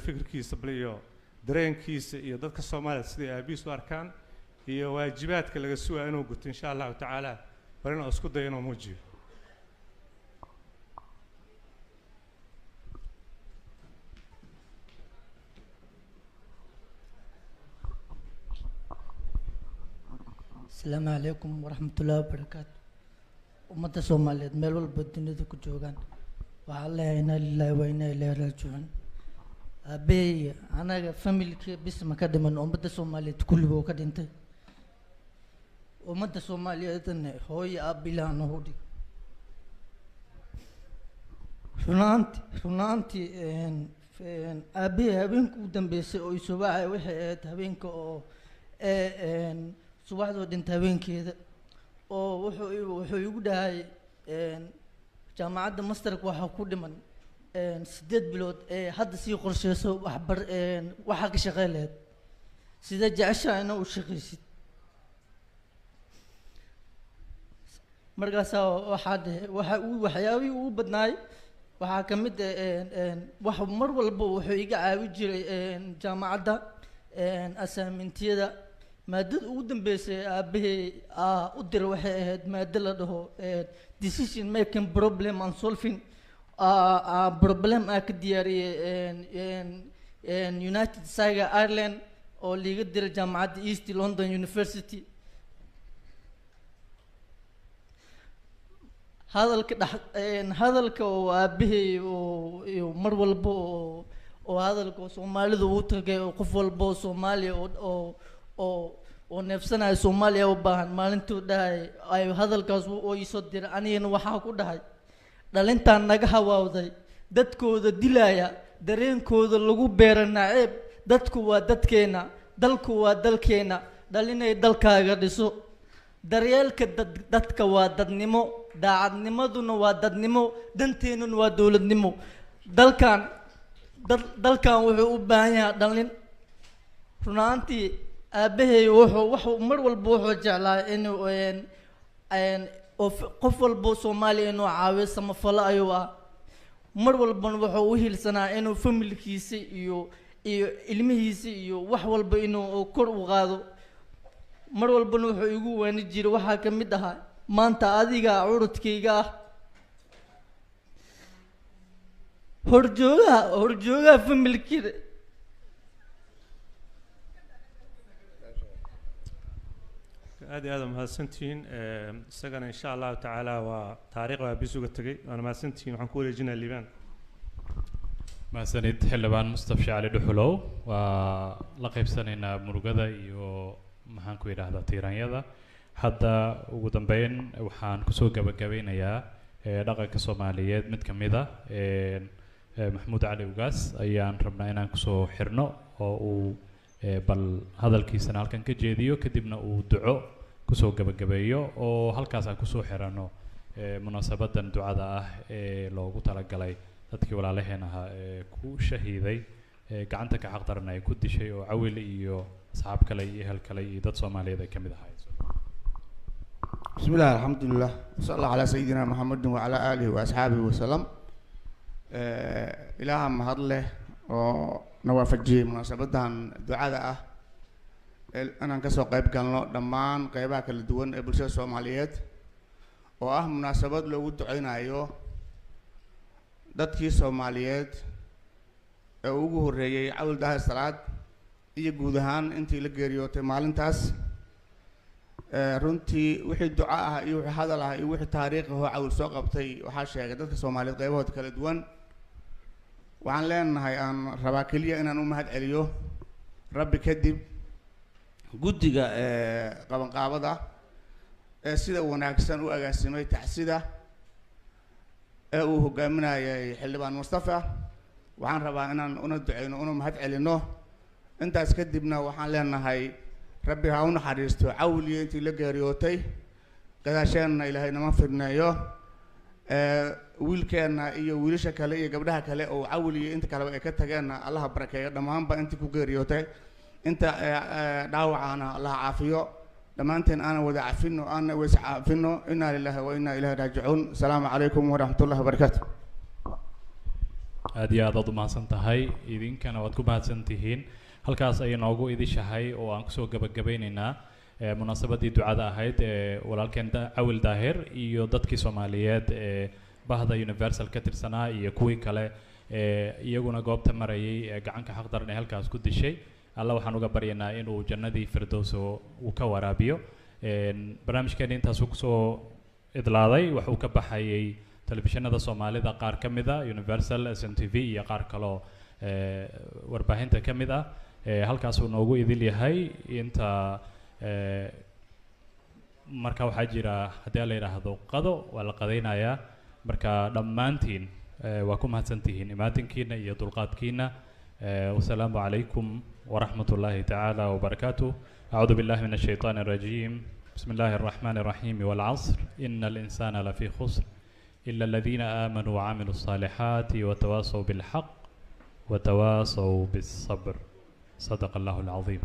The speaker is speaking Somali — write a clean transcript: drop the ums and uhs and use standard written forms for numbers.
fikirkiisa baliyo dareenkiisa iyo dadka Soomaaliyeed sidii aabiis u arkaan iyo waajibaadka laga sugaa inuu guto insha Allah ta'ala barina isku dayo inuu muujiyo. السلام عليكم ورحمة الله وبركاته. أمة الصومالية ميل والبدنية كجوجان وعلى إنا لله وإنا إليه راجعون. أبي أنا فاميلي بس ما كده من أمة الصومالية كل هو كده أنت. أمة الصومالية تنه هو أبي لا نهودي. شنانتي إن أبي هبينكو دنبيس أو يسوع وحيد هبينكو إن subaxdoo dhinta habeenkeeda oo wuxuu igu dhahay jaamacadda masterka waxa ku dhiman 8 bilood hadda sii qorsheyso waxa ka shaqeeyleed sida jeceshaayna u shaqeysid markaas waxyaabihii ugu badnaay waxaa ka mid wax mar walba wuxuu iga caawi jiray jaamacadda assignmentiyada maadada ugu dambeysay aabahey u dir waxay ahayd maada la dhaho decision making problem and solving problem ka diyaariyay United Saga Ireland oo liga diray jaamacadda East London University hadalka oo aabahey oo mar walba oo hadalka Soomaalidu uu tagay qof walba oo Soomaali oo neefsanay Soomaaliya u baahan maalintuu dhahay ay hadalkaas oo isoo diray anigana waxa ku dhahay dhalintaan naga hawaawday dadkooda dilaya dareenkooda lagu beera naceeb dadku waa dadkeena dalku waa dalkeena dhalinay dalkaaga dhiso daryeelka dadka waa dadnimo daacadnimaduna waa dadnimo danteenuna waa dawladnimo dalkan wuxuu u baahan yahay dhalin runaantii aabahey wuxuu mar walba wuxuu jeclaa inuu qof walba Soomaali inuu caawiyo samafalo ayuu mar walba wuxuu u hilsanaa inuu familkiisa iyo ilmihiisa iyo wax walba inuu kor u qaado mar walba wuxuu igu waani jiray waxa ka mid ah maanta adiga curudkayga horjooga familkiisa هذا مهندسين سجن إن شاء الله تعالى وتاريخ وبيسوق التجي أنا مهندسين وحنقول جينا الليبان مهندسين حلبان مصطفى علي دحلو ولقب سنين مرقدة يو محنكو إلى هذا تيران يدا حتى وقدم بين وحن كسوق بجبين يا لقى كصوماليات متكمدة محمود علي وقاس أيان ربنا إنا كسو حرنو أو بل هذا الكيس أنا كان كجديو كدبنا ودعاء كسو جبجبيو أو هالكاس كسو حرانو مناسبة دعاء لو قلت لك جلاي تذكر ولا عليهنا كو شهيدي قعنتك حقدرنا يكون شيء عويل إيو أصحاب كلي هالكلي دت صومالي ذا كم ذا هاي بسم الله الحمد لله صلى الله على سيدنا محمد وعلى آله وأصحابه وسلم إلهام هذله نوافجي مناسبة دعاء أنا كسر قيب كان دمان قيبها كل دون إبليس الصوماليات مناسبة لو دعينا أيوه دتكي الصوماليات ugu horeeyay awaldaha salaad iyo guud ahaan intii la geeriyootay maalintaas runtii wixii duca ah iyo wixii hadal ah iyo wixii taariikh ah oo awal soo qabtay waxa sheegay dadka Soomaaliyeed qaybahooda kala duwan waxaan leenahay aan rabaa kaliya inaan u mahad celiyo rabbi kadib guddiga qaban qaabada sida wanaagsan u agaasimay taxsida uu hogaaminayay xildhibaan Mustafa waxaan rabaa inaan una duceyno una mahad celino intaas kadibna waxaan leenahay rabbi ha u naxariisto cawliye intii la geeriyootay gadaasheena ilaahay nama fidneeyo wiilkeena iyo wiilasha kale iyo gabdhaha kale oo cawliye inta kale ay ka tageenna Allah barakeeyo dhamaanba intii ku geeriyootay inta dhaawacana Allah caafiyo dhamaanteen aan wada cafino aan wada cafino inna lillahi wa inna ilayhi raaji'uun. Assalaamu calaykum wa rahmatullahi wa barakaatuh. aad iyo aad u mahadsan tahay idinkana waad ku mahadsan tihiin halkaas ayay noogu idishahay oo aan kusoo gabagabeynaynaa munaasabadii ducada ahayd ee walaalkeen Cawil Daahir iyo dadkii Soomaaliyeed ee bahda Universal ka tirsanaa iyo kuwii kale iyaguna goobta marayay gacanka xaq daran ee halkaas ku dishay alla waxaan uga baryaynaa inuu jannadii firdaws uu ka waraabiyo barnaamijkeena intaas uu kusoo idlaaday wuxuu ka baxayay telefishinada Soomaalida qaar ka mid ah Universal SNTV iyo qaar kale oo warbaahinta ka mid ah halkaas uu noogu idil yahay inta marka waxaa jira haddii la yiraahdo qado waa la qadaynayaa marka dhammaantiin waa ku mahadsantihiin imaatinkiina iyo dulqaadkiina wasalaamu calaykum ورحمة الله تعالى وبركاته أعوذ بالله من الشيطان الرجيم بسم الله الرحمن الرحيم والعصر إن الإنسان لفي خسر إلا الذين آمنوا وعملوا الصالحات وتواصوا بالحق وتواصوا بالصبر صدق الله العظيم